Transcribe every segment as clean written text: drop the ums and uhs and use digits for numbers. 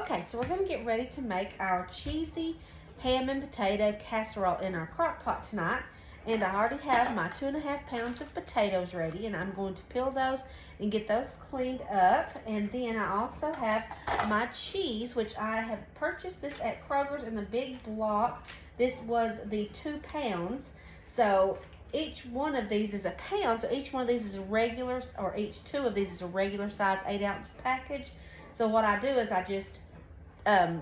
Okay, so we're going to get ready to make our cheesy ham and potato casserole in our crock pot tonight. And I already have my 2.5 pounds of potatoes ready, and I'm going to peel those and get those cleaned up. And then I also have my cheese, which I have purchased this at Kroger's in the big block. This was the 2 pounds. So each one of these is a pound. So each one of these is a regular, or each 2 of these is a regular size 8-ounce package. So what I do is I just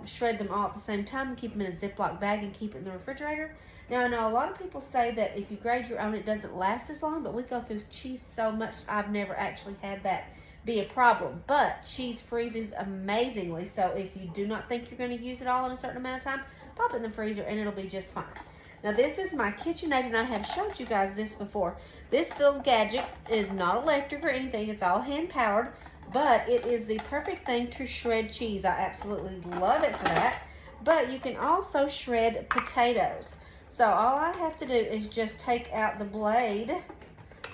shred them all at the same time and keep them in a Ziploc bag and keep it in the refrigerator. Now, I know a lot of people say that if you grade your own, it doesn't last as long, but we go through cheese so much, I've never actually had that be a problem. But cheese freezes amazingly, so if you do not think you're going to use it all in a certain amount of time, pop it in the freezer and it'll be just fine. Now, this is my KitchenAid, and I have showed you guys this before. This little gadget is not electric or anything. It's all hand-powered, but it is the perfect thing to shred cheese. I absolutely love it for that. But you can also shred potatoes. So all I have to do is just take out the blade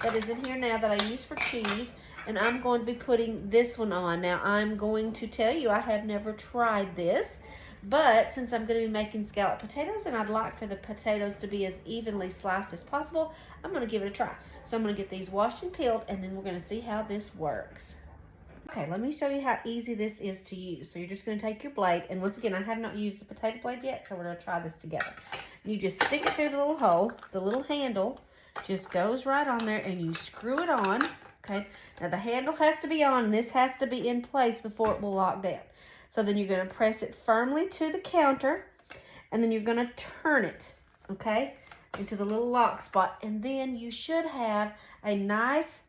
that is in here now that I use for cheese, and I'm going to be putting this one on. Now, I'm going to tell you I have never tried this, but since I'm going to be making scalloped potatoes and I'd like for the potatoes to be as evenly sliced as possible, I'm going to give it a try. So I'm going to get these washed and peeled, and then we're going to see how this works. Okay, let me show you how easy this is to use. So you're just going to take your blade, and once again, I have not used the potato blade yet, so we're going to try this together. You just stick it through the little hole. The little handle just goes right on there, and you screw it on. Okay, now the handle has to be on, and this has to be in place before it will lock down. So then you're going to press it firmly to the counter, and then you're going to turn it, okay, into the little lock spot, and then you should have a nice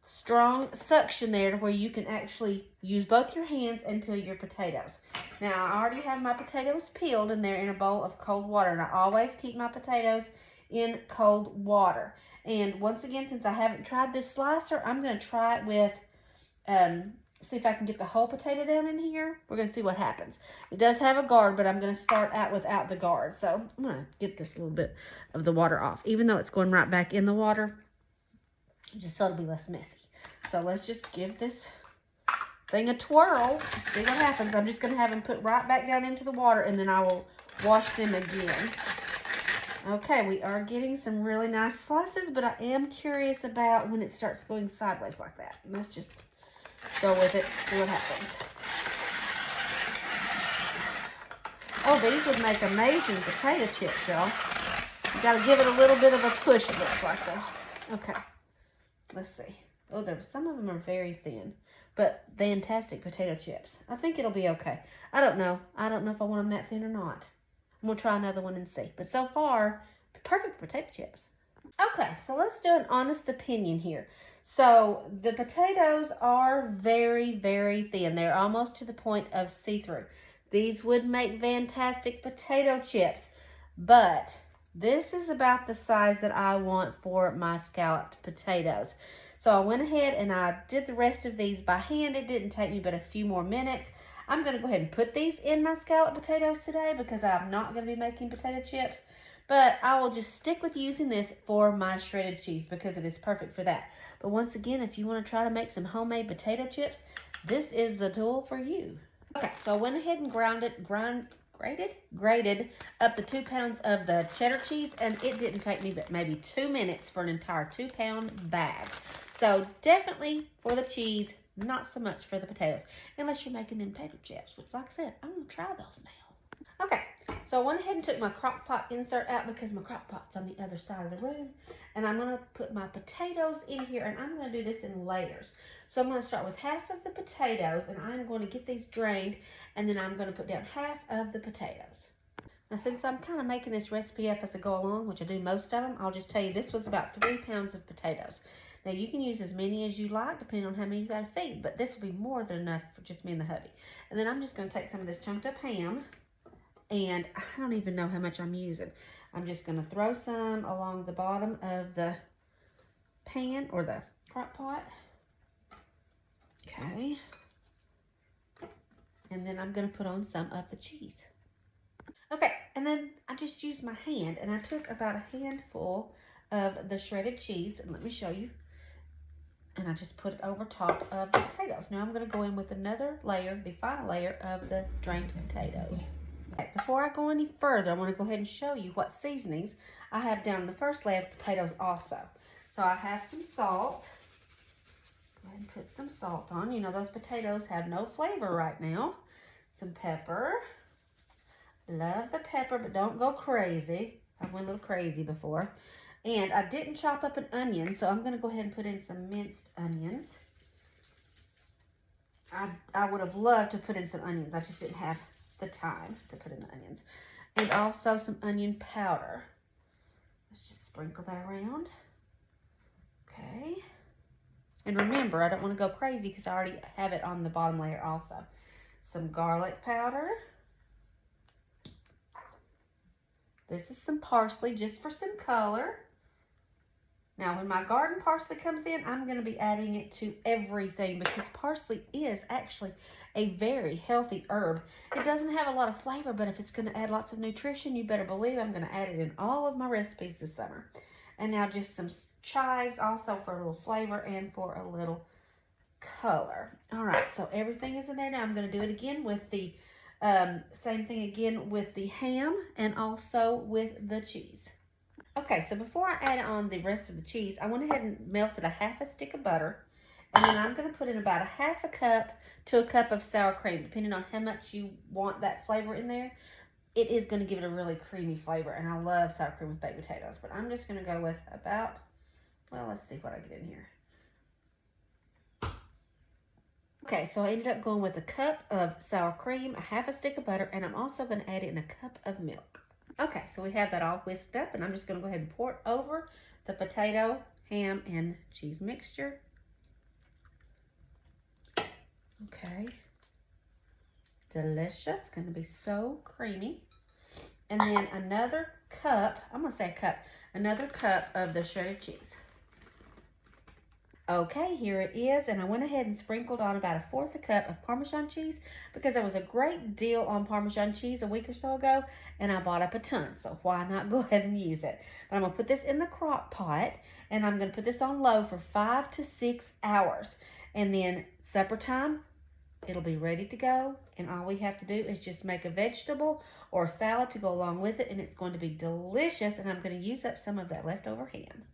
strong suction there to where you can actually use both your hands and peel your potatoes. Now, I already have my potatoes peeled, and they're in a bowl of cold water, and I always keep my potatoes in cold water. And once again, since I haven't tried this slicer, I'm going to try it with, see if I can get the whole potato down in here. We're going to see what happens. It does have a guard, but I'm going to start out without the guard. So I'm going to get this little bit of the water off, even though it's going right back in the water, just so it'll be less messy. So let's just give this thing a twirl, see what happens. I'm just going to have them put right back down into the water, and then I will wash them again. Okay, we are getting some really nice slices, but I am curious about when it starts going sideways like that. Let's just go with it, see what happens. Oh, these would make amazing potato chips, y'all. You got to give it a little bit of a push, it looks like, though. Okay, let's see. Oh, some of them are very thin, but fantastic potato chips. I think it'll be okay. I don't know. I don't know if I want them that thin or not. I'm going to try another one and see. But so far, perfect potato chips. Okay, so let's do an honest opinion here. So the potatoes are very, very thin. They're almost to the point of see-through. These would make fantastic potato chips, but this is about the size that I want for my scalloped potatoes. So I went ahead and I did the rest of these by hand. It didn't take me but a few more minutes. I'm going to go ahead and put these in my scalloped potatoes today because I'm not going to be making potato chips. But I will just stick with using this for my shredded cheese because it is perfect for that. But once again, if you want to try to make some homemade potato chips, this is the tool for you. Okay, so I went ahead and grated up the 2 pounds of the cheddar cheese, and it didn't take me but maybe 2 minutes for an entire 2-pound bag. So definitely for the cheese, not so much for the potatoes, unless you're making them potato chips, which, like I said, I'm going to try those now. Okay, so I went ahead and took my crock pot insert out because my crock pot's on the other side of the room, and I'm going to put my potatoes in here, and I'm going to do this in layers. So I'm going to start with half of the potatoes, and I'm going to get these drained, and then I'm going to put down half of the potatoes. Now, since I'm kind of making this recipe up as I go along, which I do most of them, I'll just tell you this was about 3 pounds of potatoes. Now, you can use as many as you like, depending on how many you got to feed, but this will be more than enough for just me and the hubby. And then I'm just going to take some of this chunked up ham, and I don't even know how much I'm using. I'm just going to throw some along the bottom of the pan or the crock pot. Okay. And then I'm going to put on some of the cheese. Okay, and then I just used my hand, and I took about a handful of the shredded cheese, and let me show you. And I just put it over top of the potatoes. Now I'm going to go in with another layer, the final layer of the drained potatoes. Okay, before I go any further, I want to go ahead and show you what seasonings I have down in the first layer of potatoes also. So I have some salt. Go ahead and put some salt on. You know those potatoes have no flavor right now. Some pepper. Love the pepper, but don't go crazy. I went a little crazy before. And I didn't chop up an onion, so I'm going to go ahead and put in some minced onions. I would have loved to put in some onions. I just didn't have the time to put in the onions. And also some onion powder. Let's just sprinkle that around. Okay. And remember, I don't want to go crazy because I already have it on the bottom layer also. Some garlic powder. This is some parsley just for some color. Now, when my garden parsley comes in, I'm going to be adding it to everything because parsley is actually a very healthy herb. It doesn't have a lot of flavor, but if it's going to add lots of nutrition, you better believe I'm going to add it in all of my recipes this summer. And now just some chives also for a little flavor and for a little color. All right, so everything is in there now. I'm going to do it again with the same thing again with the ham and also with the cheese. Okay, so before I add on the rest of the cheese, I went ahead and melted a half a stick of butter. And then I'm going to put in about a half a cup to a cup of sour cream, depending on how much you want that flavor in there. It is going to give it a really creamy flavor, and I love sour cream with baked potatoes. But I'm just going to go with about, well, let's see what I get in here. Okay, so I ended up going with a cup of sour cream, a half a stick of butter, and I'm also going to add in a cup of milk. Okay, so we have that all whisked up, and I'm just going to go ahead and pour it over the potato, ham, and cheese mixture. Okay. Delicious. Going to be so creamy. And then another cup, I'm going to say a cup, another cup of the shredded cheese. Okay, here it is, and I went ahead and sprinkled on about a fourth a cup of Parmesan cheese because there was a great deal on Parmesan cheese a week or so ago, and I bought up a ton, so why not go ahead and use it? But I'm going to put this in the crock pot, and I'm going to put this on low for 5 to 6 hours, and then supper time, it'll be ready to go, and all we have to do is just make a vegetable or a salad to go along with it, and it's going to be delicious, and I'm going to use up some of that leftover ham.